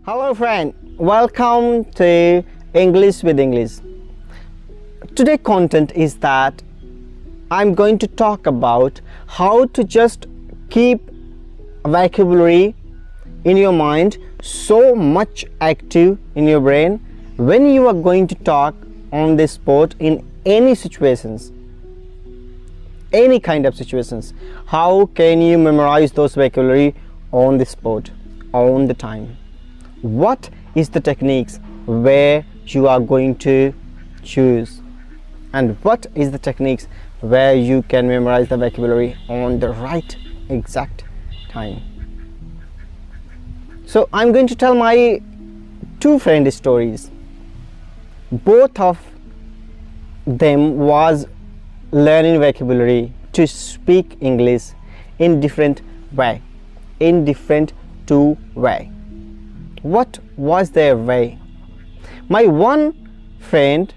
Hello friend, welcome to English with English. Today content is that I'm going to talk about how to just keep vocabulary in your mind so much active in your brain when you are going to talk on this spot in any situations, any kind of situations. How can you memorize those vocabulary on the spot, on the time? What is the techniques where you are going to choose, and what is the techniques where you can memorize the vocabulary on the right exact time? So I'm going to tell my two friend stories. Both of them was learning vocabulary to speak English in different way, in different two way. What was their way? My one friend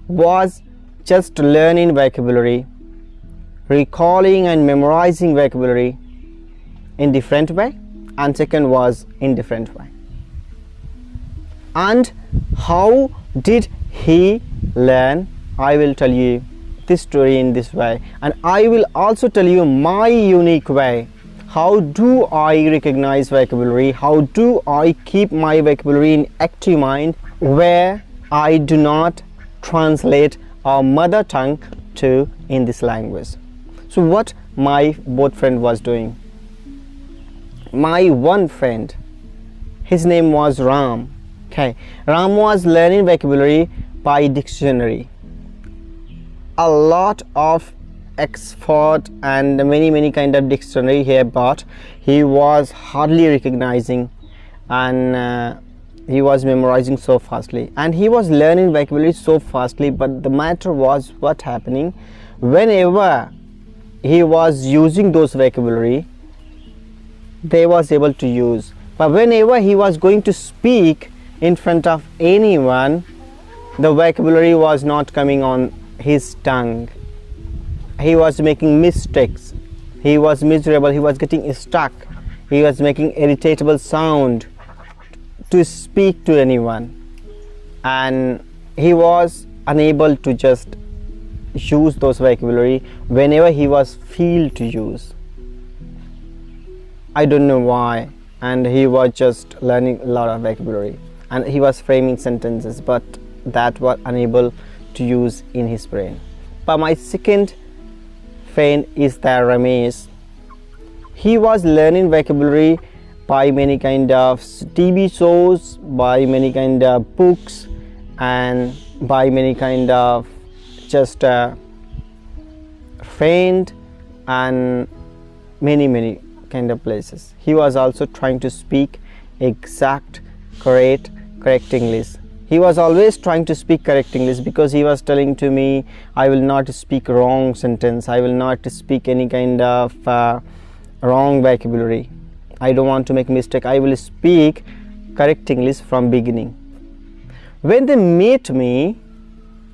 was just learning vocabulary, recalling and memorizing vocabulary in different way, and second was in different way. And how did he learn? I will tell you this story in this way, and I will also tell you my unique way. How do I recognize vocabulary? How do I keep my vocabulary in active mind where I do not translate our mother tongue to in this language? So what my both friend was doing. My one friend, his name was Ram. Okay, Ram was learning vocabulary by dictionary. A lot of Expert and many kind of dictionary here, but he was hardly recognizing, and he was memorizing so fastly, and he was learning vocabulary so fastly. But the matter was what happening whenever he was using those vocabulary, they was able to use, but whenever he was going to speak in front of anyone, the vocabulary was not coming on his tongue. He was making mistakes, he was miserable, he was getting stuck, he was making irritable sound to speak to anyone, and he was unable to just use those vocabulary whenever he was feel to use. I don't know why, and he was just learning a lot of vocabulary, and he was framing sentences, but that was unable to use in his brain. But my second friend is that Ramesh. He was learning vocabulary by many kind of TV shows, by many kind of books, and by many kind of just friend and many kind of places. He was also trying to speak exact correct English. He was always trying to speak correct English, because he was telling to me, I will not speak wrong sentence, I will not speak any kind of wrong vocabulary, I don't want to make mistake, I will speak correct English from beginning. When they met me,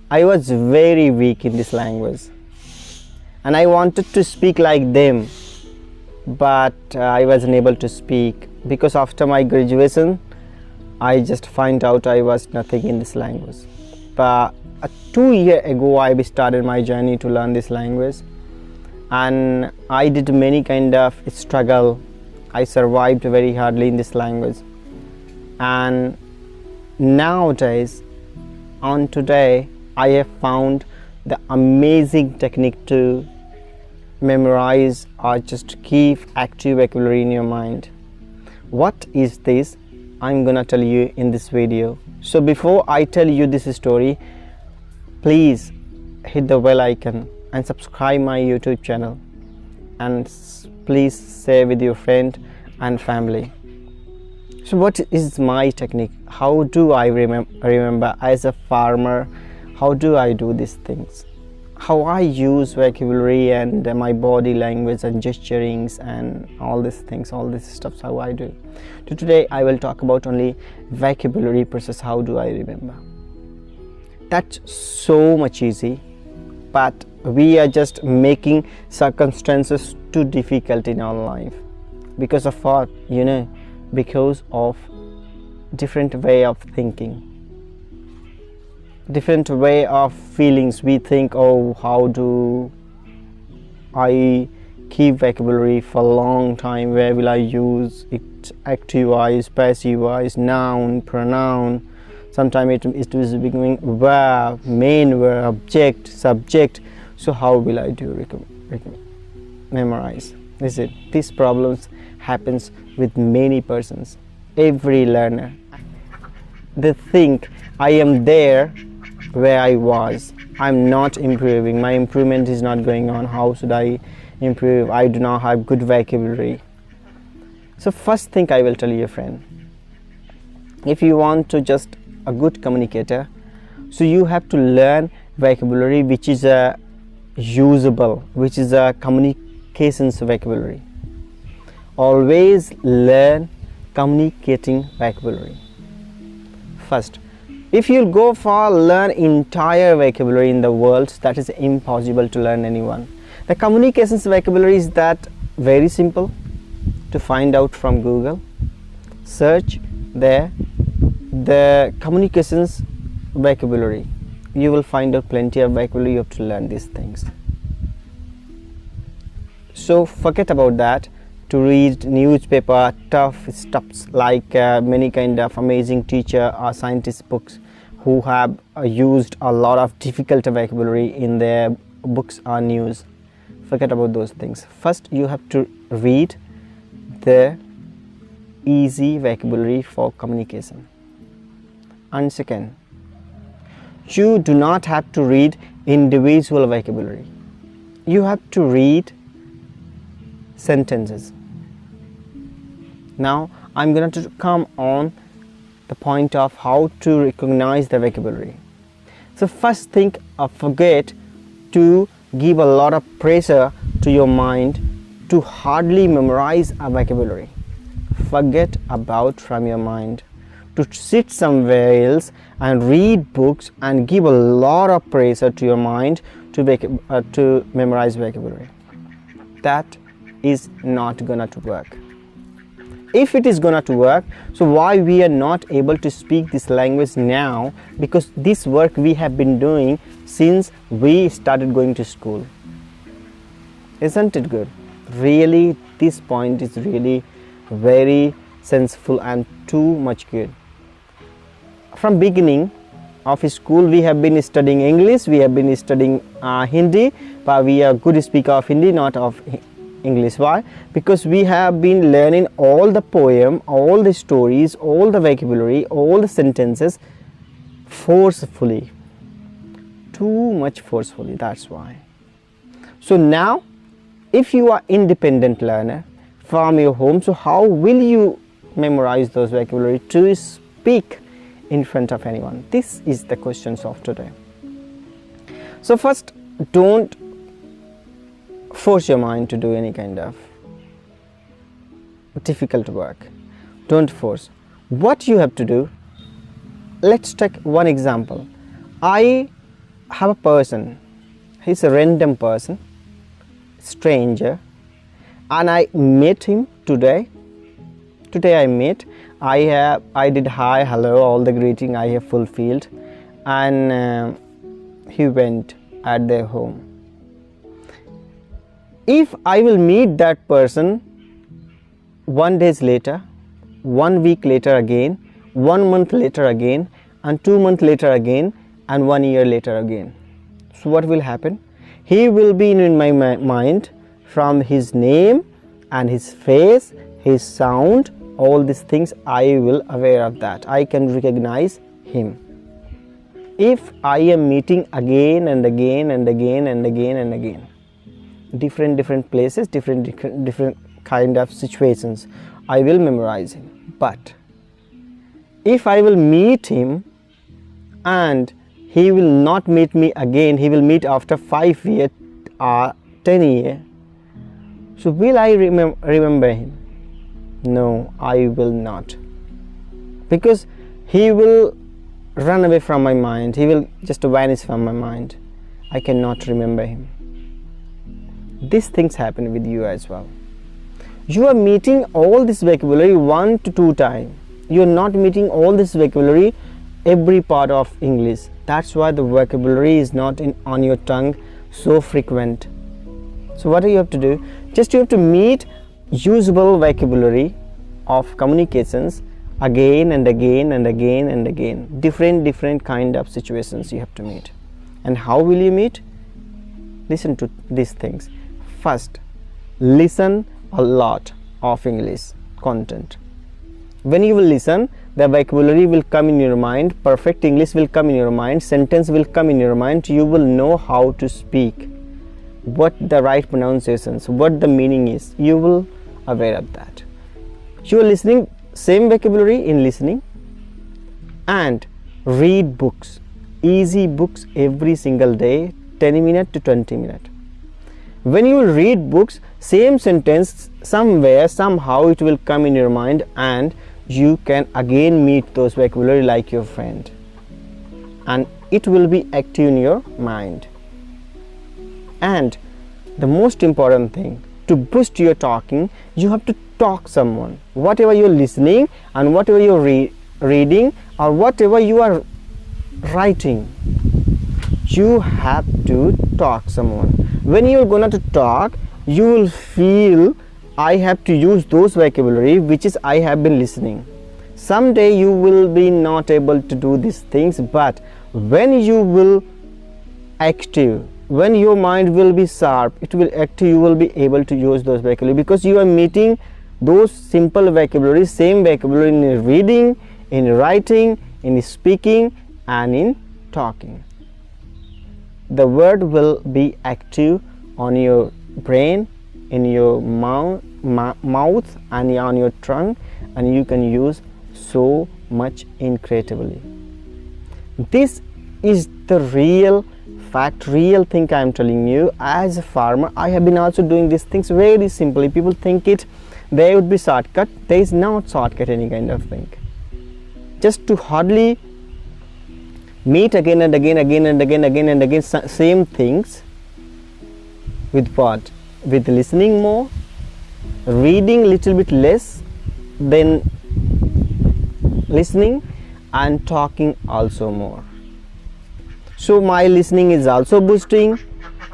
I was very weak in this language, and I wanted to speak like them, but I wasn't able to speak, because after my graduation I just find out I was nothing in this language. But 2 years ago I started my journey to learn this language, and I did many kind of struggle. I survived very hardly in this language, and nowadays on today I have found the amazing technique to memorize or just keep active vocabulary in your mind. What is this? I'm gonna tell you in this video. So before I tell you this story, please hit the bell icon and subscribe my YouTube channel, and please share with your friend and family. So what is my technique? How do I remember as a farmer? How do I do these things? How I use vocabulary and my body language and gesturings and all these things, all this stuff, how I do. So today I will talk about only vocabulary process. How do I remember? That's so much easy, but we are just making circumstances too difficult in our life. Because of what? Because of different way of thinking, different way of feelings. We think, oh, how do I keep vocabulary for a long time? Where will I use it? Active voice, passive voice, noun, pronoun. Sometimes it is becoming verb, main verb, object, subject. So how will I do memorize? Is it? These problems happens with many persons, every learner. They think I am there where I was. I'm not improving. My improvement is not going on. How should I improve? I do not have good vocabulary. So first thing I will tell you, friend, if you want to just a good communicator, so you have to learn vocabulary which is a usable, which is a communications vocabulary. Always learn communicating vocabulary first. If you go for learn entire vocabulary in the world, that is impossible to learn anyone. The communications vocabulary is that very simple to find out from Google. Search there the communications vocabulary. You will find out plenty of vocabulary. You have to learn these things. So forget about that. To read newspaper, tough stuffs like many kind of amazing teacher or scientist books who have used a lot of difficult vocabulary in their books or news. Forget about those things. First you have to read the easy vocabulary for communication. And second, you do not have to read individual vocabulary. You have to read sentences. Now I'm going to come on the point of how to recognize the vocabulary. So first thing, forget to give a lot of pressure to your mind to hardly memorize a vocabulary. Forget about from your mind to sit somewhere else and read books and give a lot of pressure to your mind to memorize vocabulary. That is not gonna to work. If it is gonna to work, so why we are not able to speak this language now? Because this work we have been doing since we started going to school. Isn't it good? Really, this point is really very sensible and too much good. From beginning of school we have been studying English, we have been studying Hindi, but we are good speaker of Hindi, not of English. Why? Because we have been learning all the poem, all the stories, all the vocabulary, all the sentences forcefully, too much forcefully. That's why. So now if you are independent learner from your home, so how will you memorize those vocabulary to speak in front of anyone? This is the questions of today. So first, don't force your mind to do any kind of difficult work. Don't force. What you have to do, let's take one example. I have a person, he's a random person, stranger, and I met him today. I met, I did hi, hello, all the greeting I have fulfilled, and he went at their home. If I will meet that person 1 day later, 1 week later again, 1 month later again, and 2 months later again, and 1 year later again, so what will happen? He will be in my mind from his name and his face, his sound, all these things I will aware of that. I can recognize him. If I am meeting again and again and again and again and again, different places, different kind of situations, I will memorize him. But if I will meet him and he will not meet me again, he will meet after 5 years or 10 years, so will I remember him? No, I will not, because he will run away from my mind, he will just vanish from my mind. I cannot remember him. These things happen with you as well. You are meeting all this vocabulary 1 to 2 times, you're not meeting all this vocabulary, every part of English. That's why the vocabulary is not on your tongue so frequent. So what do you have to do? Just you have to meet usable vocabulary of communications again and again and again and again. Different kind of situations you have to meet. And how will you meet? Listen to these things. First, listen a lot of English content. When you will listen, the vocabulary will come in your mind, perfect English will come in your mind, sentence will come in your mind. You will know how to speak, what the right pronunciations, what the meaning is. You will aware of that. You are listening same vocabulary in listening, and read books, easy books every single day, 10 minutes to 20 minutes. When you read books, same sentence somewhere somehow it will come in your mind, and you can again meet those vocabulary like your friend, and it will be active in your mind. And the most important thing, to boost your talking, you have to talk someone. Whatever you're listening and whatever you're reading or whatever you are writing, you have to talk someone. When you're gonna to talk, you will feel I have to use those vocabulary which is I have been listening. Someday you will be not able to do these things, but when you will active, when your mind will be sharp, it will active, you will be able to use those vocabulary, because you are meeting those simple vocabulary, same vocabulary in reading, in writing, in speaking and in talking. The word will be active on your brain, in your mouth and on your tongue, and you can use so much incredibly. This is the real fact, real thing I am telling you. As a farmer, I have been also doing these things very simply. People think it there would be shortcut. There is not shortcut any kind of thing. Just to hardly meet again and again same things. With what? With listening more, reading little bit less than listening, and talking also more. So my listening is also boosting,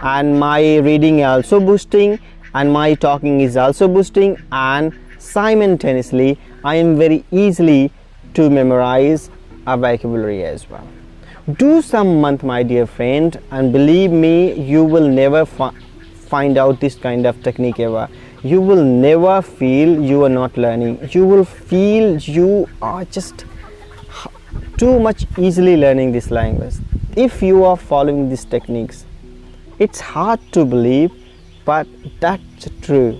and my reading is also boosting, and my talking is also boosting, and simultaneously I am very easily to memorize a vocabulary as well. Do some month, my dear friend, and believe me, you will never find out this kind of technique ever. You will never feel you are not learning. You will feel you are just too much easily learning this language if you are following these techniques. It's hard to believe, but that's true.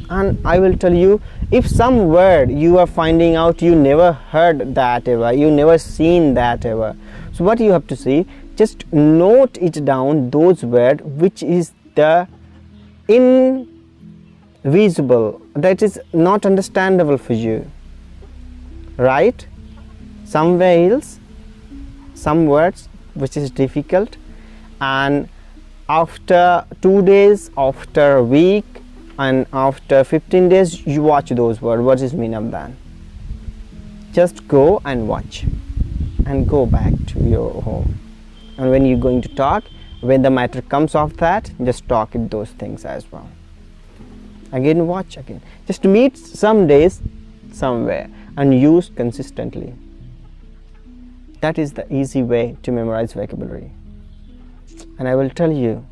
And I will tell you, if some word you are finding out you never heard that ever, you never seen that ever, so what you have to see, just note it down, those words which is the invisible, that is not understandable for you, right? Somewhere else, some words which is difficult, and after 2 days, after a week, and after 15 days you watch those words. What is mean of that? Just go and watch and go back to your home, and when you're going to talk, when the matter comes off that, just talk with those things as well. Again watch, again just meet some days somewhere and use consistently. That is the easy way to memorize vocabulary. And I will tell you,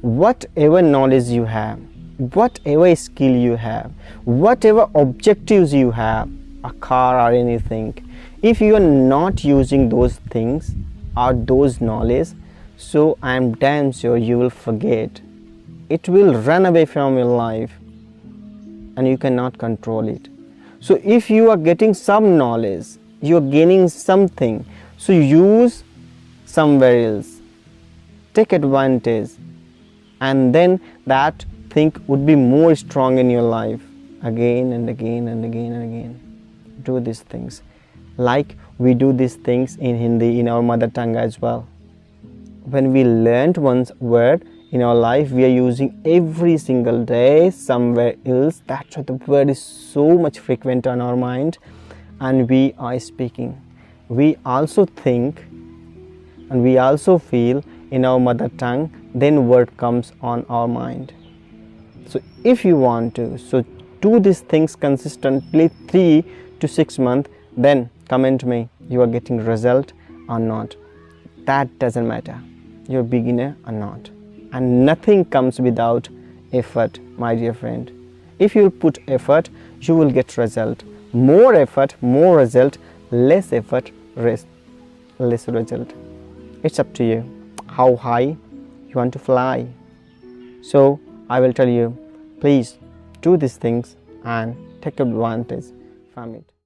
whatever knowledge you have, whatever skill you have, whatever objectives you have, a car or anything, if you are not using those things or those knowledge, so I am damn sure you will forget. It will run away from your life and you cannot control it. So if you are getting some knowledge, you are gaining something, so use somewhere else, take advantage, and then that thing would be more strong in your life. Again and again and again and again do these things, like we do these things in Hindi, in our mother tongue as well. When we learned one word in our life, we are using every single day somewhere else. That's why the word is so much frequent on our mind, and we are speaking. We also think and we also feel in our mother tongue, then word comes on our mind. So if you want to do these things consistently 3 to 6 months, then comment me you are getting result or not. That doesn't matter, you're beginner or not, and nothing comes without effort, my dear friend. If you put effort, you will get result. More effort, more result. Less effort, less result. It's up to you how high you want to fly. So I will tell you, please do these things and take advantage from it.